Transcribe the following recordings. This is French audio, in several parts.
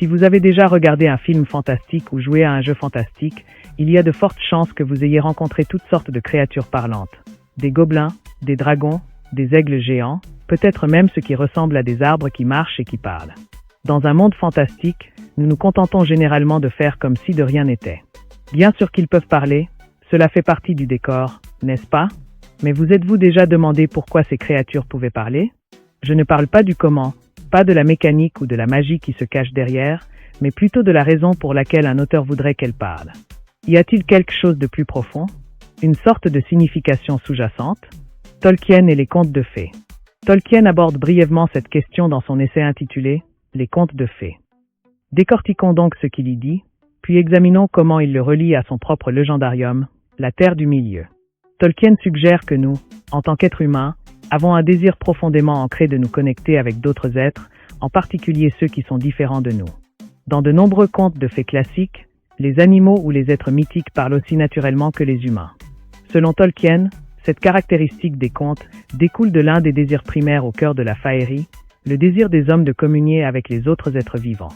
Si vous avez déjà regardé un film fantastique ou joué à un jeu fantastique, il y a de fortes chances que vous ayez rencontré toutes sortes de créatures parlantes. Des gobelins, des dragons, des aigles géants, peut-être même ce qui ressemble à des arbres qui marchent et qui parlent. Dans un monde fantastique, nous nous contentons généralement de faire comme si de rien n'était. Bien sûr qu'ils peuvent parler, cela fait partie du décor, n'est-ce pas? Mais vous êtes-vous déjà demandé pourquoi ces créatures pouvaient parler? Je ne parle pas du comment, pas de la mécanique ou de la magie qui se cache derrière, mais plutôt de la raison pour laquelle un auteur voudrait qu'elles parlent. Y a-t-il quelque chose de plus profond? Une sorte de signification sous-jacente? Tolkien et les contes de fées. Tolkien aborde brièvement cette question dans son essai intitulé « Les contes de fées ». Décortiquons donc ce qu'il y dit, puis examinons comment il le relie à son propre légendarium, la Terre du Milieu. Tolkien suggère que nous, en tant qu'êtres humains, avons un désir profondément ancré de nous connecter avec d'autres êtres, en particulier ceux qui sont différents de nous. Dans de nombreux contes de fées classiques, les animaux ou les êtres mythiques parlent aussi naturellement que les humains. Selon Tolkien, cette caractéristique des contes découle de l'un des désirs primaires au cœur de la faerie, le désir des hommes de communier avec les autres êtres vivants.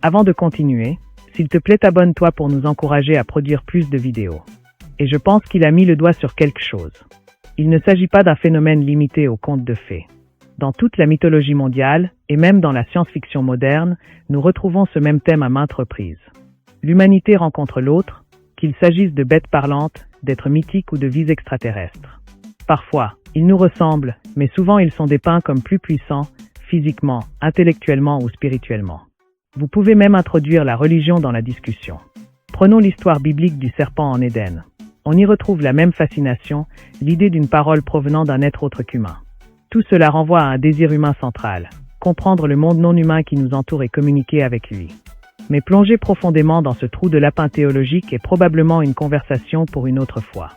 Avant de continuer, s'il te plaît, abonne-toi pour nous encourager à produire plus de vidéos. Et je pense qu'il a mis le doigt sur quelque chose. Il ne s'agit pas d'un phénomène limité aux contes de fées. Dans toute la mythologie mondiale, et même dans la science-fiction moderne, nous retrouvons ce même thème à maintes reprises. L'humanité rencontre l'autre, qu'il s'agisse de bêtes parlantes, d'êtres mythiques ou de vies extraterrestres. Parfois, ils nous ressemblent, mais souvent ils sont dépeints comme plus puissants, physiquement, intellectuellement ou spirituellement. Vous pouvez même introduire la religion dans la discussion. Prenons l'histoire biblique du serpent en Éden. On y retrouve la même fascination, l'idée d'une parole provenant d'un être autre qu'humain. Tout cela renvoie à un désir humain central, comprendre le monde non humain qui nous entoure et communiquer avec lui. Mais plonger profondément dans ce trou de lapin théologique est probablement une conversation pour une autre fois.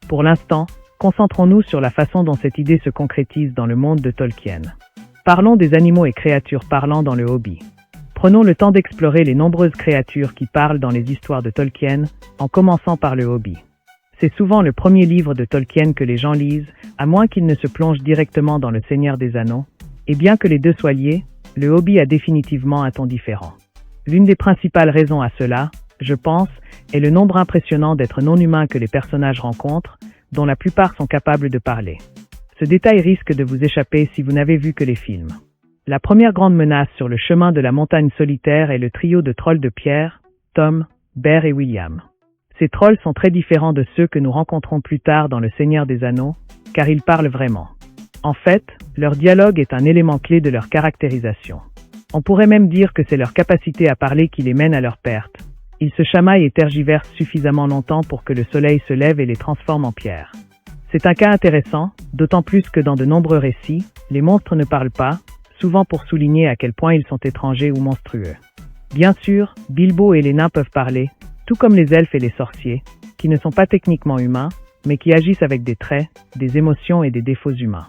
Pour l'instant, concentrons-nous sur la façon dont cette idée se concrétise dans le monde de Tolkien. Parlons des animaux et créatures parlant dans le Hobbit. Prenons le temps d'explorer les nombreuses créatures qui parlent dans les histoires de Tolkien, en commençant par le Hobbit. C'est souvent le premier livre de Tolkien que les gens lisent, à moins qu'ils ne se plongent directement dans le Seigneur des Anneaux, et bien que les deux soient liés, le Hobbit a définitivement un ton différent. L'une des principales raisons à cela, je pense, est le nombre impressionnant d'êtres non humains que les personnages rencontrent, dont la plupart sont capables de parler. Ce détail risque de vous échapper si vous n'avez vu que les films. La première grande menace sur le chemin de la montagne solitaire est le trio de trolls de pierre, Tom, Bear et William. Ces trolls sont très différents de ceux que nous rencontrons plus tard dans Le Seigneur des Anneaux, car ils parlent vraiment. En fait, leur dialogue est un élément clé de leur caractérisation. On pourrait même dire que c'est leur capacité à parler qui les mène à leur perte. Ils se chamaillent et tergiversent suffisamment longtemps pour que le soleil se lève et les transforme en pierre. C'est un cas intéressant, d'autant plus que dans de nombreux récits, les monstres ne parlent pas, souvent pour souligner à quel point ils sont étrangers ou monstrueux. Bien sûr, Bilbo et les nains peuvent parler, tout comme les elfes et les sorciers, qui ne sont pas techniquement humains, mais qui agissent avec des traits, des émotions et des défauts humains.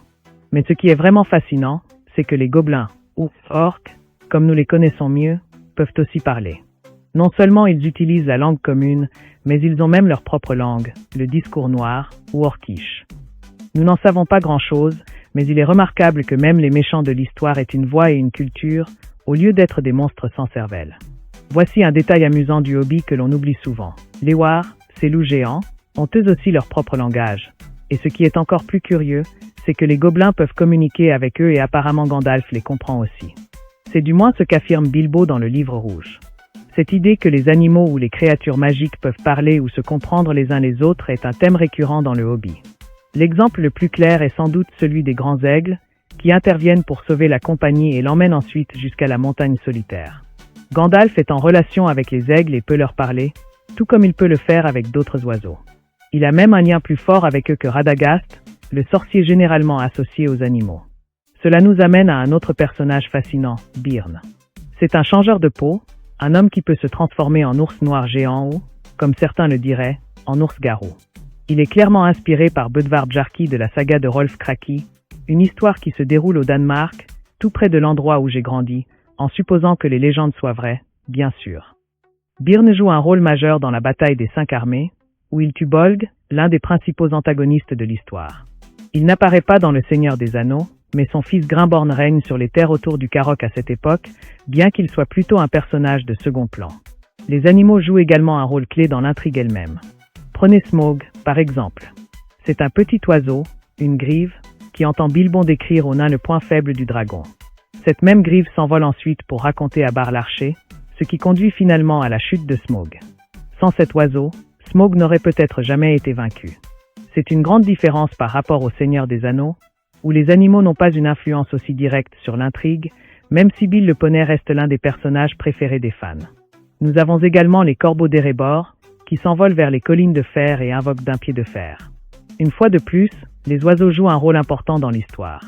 Mais ce qui est vraiment fascinant, c'est que les gobelins, ou orques, comme nous les connaissons mieux, peuvent aussi parler. Non seulement ils utilisent la langue commune, mais ils ont même leur propre langue, le discours noir, ou orcish. Nous n'en savons pas grand-chose, mais il est remarquable que même les méchants de l'histoire aient une voix et une culture, au lieu d'être des monstres sans cervelle. Voici un détail amusant du Hobbit que l'on oublie souvent. Les Wars, ces loups géants, ont eux aussi leur propre langage. Et ce qui est encore plus curieux, c'est que les gobelins peuvent communiquer avec eux et apparemment Gandalf les comprend aussi. C'est du moins ce qu'affirme Bilbo dans le Livre Rouge. Cette idée que les animaux ou les créatures magiques peuvent parler ou se comprendre les uns les autres est un thème récurrent dans le Hobbit. L'exemple le plus clair est sans doute celui des grands aigles, qui interviennent pour sauver la compagnie et l'emmènent ensuite jusqu'à la montagne solitaire. Gandalf est en relation avec les aigles et peut leur parler, tout comme il peut le faire avec d'autres oiseaux. Il a même un lien plus fort avec eux que Radagast, le sorcier généralement associé aux animaux. Cela nous amène à un autre personnage fascinant, Byrn. C'est un changeur de peau, un homme qui peut se transformer en ours noir géant ou, comme certains le diraient, en ours-garou. Il est clairement inspiré par Bödvar Bjarki de la saga de Rolf Kraki, une histoire qui se déroule au Danemark, tout près de l'endroit où j'ai grandi, en supposant que les légendes soient vraies, bien sûr. Byrn joue un rôle majeur dans la bataille des 5 armées, où il tue Bolg, l'un des principaux antagonistes de l'histoire. Il n'apparaît pas dans Le Seigneur des Anneaux, mais son fils Grimborn règne sur les terres autour du Carrock à cette époque, bien qu'il soit plutôt un personnage de second plan. Les animaux jouent également un rôle clé dans l'intrigue elle-même. Prenez Smaug, par exemple. C'est un petit oiseau, une grive, qui entend Bilbon décrire au nain le point faible du dragon. Cette même grive s'envole ensuite pour raconter à Bar l'archer, ce qui conduit finalement à la chute de Smaug. Sans cet oiseau, Smaug n'aurait peut-être jamais été vaincu. C'est une grande différence par rapport au Seigneur des Anneaux, où les animaux n'ont pas une influence aussi directe sur l'intrigue, même si Bill le poney reste l'un des personnages préférés des fans. Nous avons également les corbeaux d'Erebor, qui s'envolent vers les collines de fer et invoquent d'un pied de fer. Une fois de plus, les oiseaux jouent un rôle important dans l'histoire.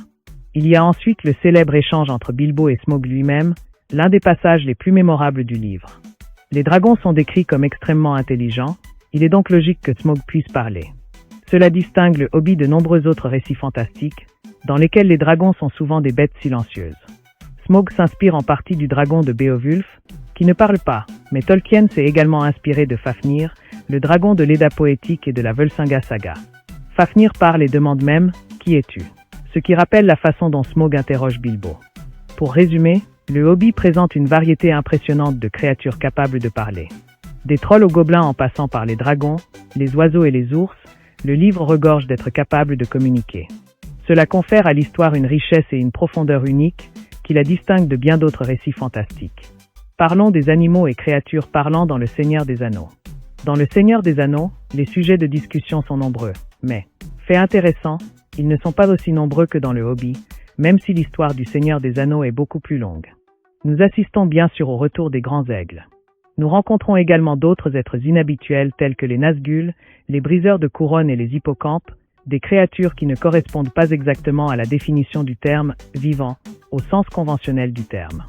Il y a ensuite le célèbre échange entre Bilbo et Smaug lui-même, l'un des passages les plus mémorables du livre. Les dragons sont décrits comme extrêmement intelligents, il est donc logique que Smaug puisse parler. Cela distingue le Hobbit de nombreux autres récits fantastiques, dans lesquels les dragons sont souvent des bêtes silencieuses. Smaug s'inspire en partie du dragon de Beowulf, qui ne parle pas, mais Tolkien s'est également inspiré de Fafnir, le dragon de l'Edda poétique et de la Völsunga saga. Fafnir parle et demande même « Qui es-tu ?», ce qui rappelle la façon dont Smaug interroge Bilbo. Pour résumer, le Hobbit présente une variété impressionnante de créatures capables de parler. Des trolls aux gobelins en passant par les dragons, les oiseaux et les ours, le livre regorge d'être capable de communiquer. Cela confère à l'histoire une richesse et une profondeur uniques qui la distinguent de bien d'autres récits fantastiques. Parlons des animaux et créatures parlant dans Le Seigneur des Anneaux. Dans Le Seigneur des Anneaux, les sujets de discussion sont nombreux, mais, fait intéressant, ils ne sont pas aussi nombreux que dans le Hobbit, même si l'histoire du Seigneur des Anneaux est beaucoup plus longue. Nous assistons bien sûr au retour des grands aigles. Nous rencontrons également d'autres êtres inhabituels tels que les Nazgûl, les briseurs de couronnes et les hippocampes, des créatures qui ne correspondent pas exactement à la définition du terme « vivant » au sens conventionnel du terme.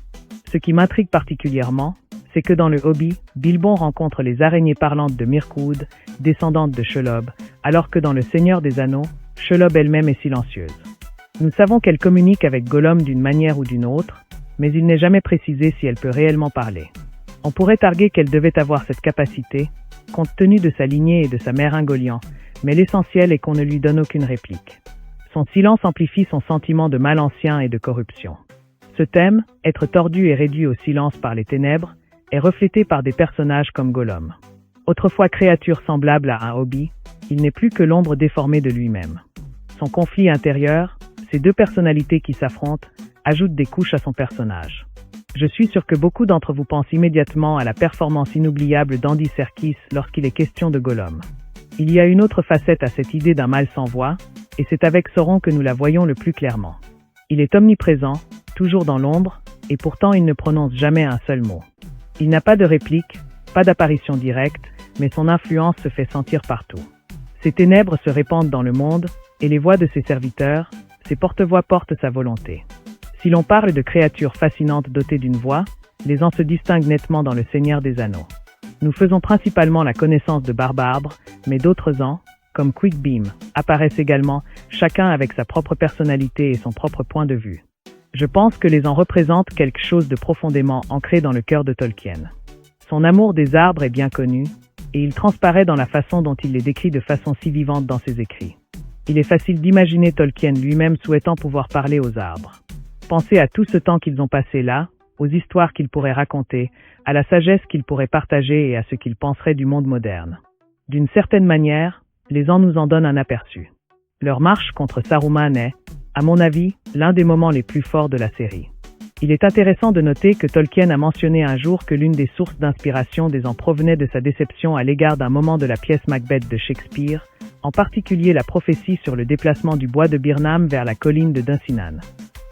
Ce qui m'intrigue particulièrement, c'est que dans le Hobbit, Bilbon rencontre les araignées parlantes de Mirkwood, descendantes de Shelob, alors que dans Le Seigneur des Anneaux, Shelob elle-même est silencieuse. Nous savons qu'elle communique avec Gollum d'une manière ou d'une autre, mais il n'est jamais précisé si elle peut réellement parler. On pourrait arguer qu'elle devait avoir cette capacité, compte tenu de sa lignée et de sa mère Ungoliant, mais l'essentiel est qu'on ne lui donne aucune réplique. Son silence amplifie son sentiment de mal ancien et de corruption. Ce thème, être tordu et réduit au silence par les ténèbres, est reflété par des personnages comme Gollum. Autrefois créature semblable à un Hobbit, il n'est plus que l'ombre déformée de lui-même. Son conflit intérieur, ces deux personnalités qui s'affrontent, ajoutent des couches à son personnage. Je suis sûr que beaucoup d'entre vous pensent immédiatement à la performance inoubliable d'Andy Serkis lorsqu'il est question de Gollum. Il y a une autre facette à cette idée d'un mal sans voix, et c'est avec Sauron que nous la voyons le plus clairement. Il est omniprésent, toujours dans l'ombre, et pourtant il ne prononce jamais un seul mot. Il n'a pas de réplique, pas d'apparition directe, mais son influence se fait sentir partout. Ses ténèbres se répandent dans le monde, et les voix de ses serviteurs, ses porte-voix portent sa volonté. Si l'on parle de créatures fascinantes dotées d'une voix, les ans se distinguent nettement dans Le Seigneur des Anneaux. Nous faisons principalement la connaissance de Barbe-Arbre, mais d'autres ans, comme Quickbeam, apparaissent également, chacun avec sa propre personnalité et son propre point de vue. Je pense que les ans représentent quelque chose de profondément ancré dans le cœur de Tolkien. Son amour des arbres est bien connu, et il transparaît dans la façon dont il les décrit de façon si vivante dans ses écrits. Il est facile d'imaginer Tolkien lui-même souhaitant pouvoir parler aux arbres. Pensez à tout ce temps qu'ils ont passé là, aux histoires qu'ils pourraient raconter, à la sagesse qu'ils pourraient partager et à ce qu'ils penseraient du monde moderne. D'une certaine manière, les ans nous en donnent un aperçu. Leur marche contre Saruman est, à mon avis, l'un des moments les plus forts de la série. Il est intéressant de noter que Tolkien a mentionné un jour que l'une des sources d'inspiration des ans provenait de sa déception à l'égard d'un moment de la pièce Macbeth de Shakespeare, en particulier la prophétie sur le déplacement du bois de Birnam vers la colline de Dunsinane.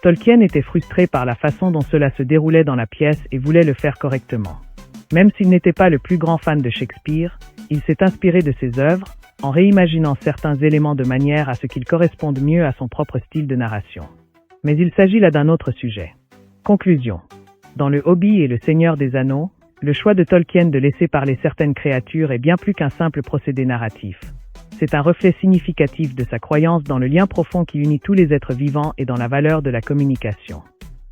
Tolkien était frustré par la façon dont cela se déroulait dans la pièce et voulait le faire correctement. Même s'il n'était pas le plus grand fan de Shakespeare, il s'est inspiré de ses œuvres, en réimaginant certains éléments de manière à ce qu'ils correspondent mieux à son propre style de narration. Mais il s'agit là d'un autre sujet. Conclusion. Dans le Hobbit et le Seigneur des Anneaux, le choix de Tolkien de laisser parler certaines créatures est bien plus qu'un simple procédé narratif. C'est un reflet significatif de sa croyance dans le lien profond qui unit tous les êtres vivants et dans la valeur de la communication.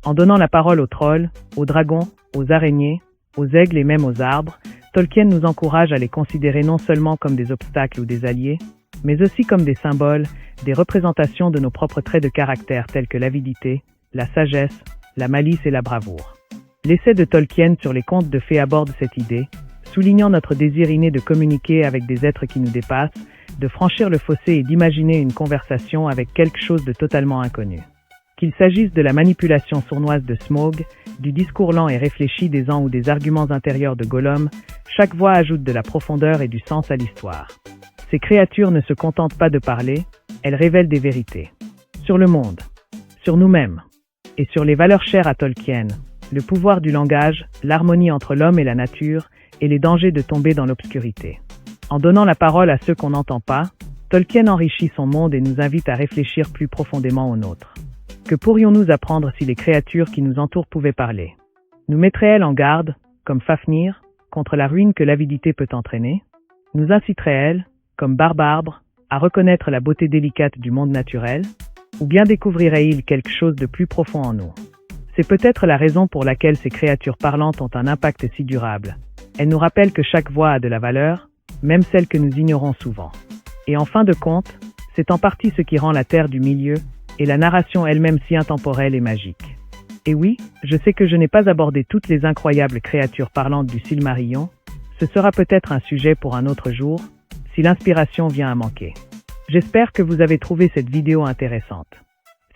En donnant la parole aux trolls, aux dragons, aux araignées, aux aigles et même aux arbres, Tolkien nous encourage à les considérer non seulement comme des obstacles ou des alliés, mais aussi comme des symboles, des représentations de nos propres traits de caractère tels que l'avidité, la sagesse, la malice et la bravoure. L'essai de Tolkien sur les contes de fées aborde cette idée, soulignant notre désir inné de communiquer avec des êtres qui nous dépassent, de franchir le fossé et d'imaginer une conversation avec quelque chose de totalement inconnu. Qu'il s'agisse de la manipulation sournoise de Smaug, du discours lent et réfléchi des Ents ou des arguments intérieurs de Gollum, chaque voix ajoute de la profondeur et du sens à l'histoire. Ces créatures ne se contentent pas de parler, elles révèlent des vérités. Sur le monde, sur nous-mêmes, et sur les valeurs chères à Tolkien, le pouvoir du langage, l'harmonie entre l'homme et la nature, et les dangers de tomber dans l'obscurité. En donnant la parole à ceux qu'on n'entend pas, Tolkien enrichit son monde et nous invite à réfléchir plus profondément au nôtre. Que pourrions-nous apprendre si les créatures qui nous entourent pouvaient parler? Nous mettraient-elles en garde, comme Fafnir, contre la ruine que l'avidité peut entraîner? Nous inciteraient-elles, comme Barbarbre, à reconnaître la beauté délicate du monde naturel? Ou bien découvriraient-ils quelque chose de plus profond en nous? C'est peut-être la raison pour laquelle ces créatures parlantes ont un impact si durable. Elles nous rappellent que chaque voix a de la valeur, même celle que nous ignorons souvent. Et en fin de compte, c'est en partie ce qui rend la Terre du Milieu et la narration elle-même si intemporelle et magique. Et oui, je sais que je n'ai pas abordé toutes les incroyables créatures parlantes du Silmarillion. Ce sera peut-être un sujet pour un autre jour, si l'inspiration vient à manquer. J'espère que vous avez trouvé cette vidéo intéressante.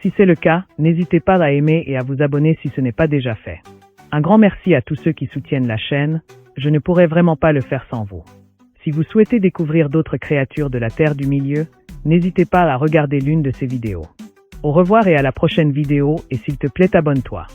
Si c'est le cas, n'hésitez pas à aimer et à vous abonner si ce n'est pas déjà fait. Un grand merci à tous ceux qui soutiennent la chaîne, je ne pourrais vraiment pas le faire sans vous. Si vous souhaitez découvrir d'autres créatures de la Terre du Milieu, n'hésitez pas à regarder l'une de ces vidéos. Au revoir et à la prochaine vidéo, et s'il te plaît abonne-toi.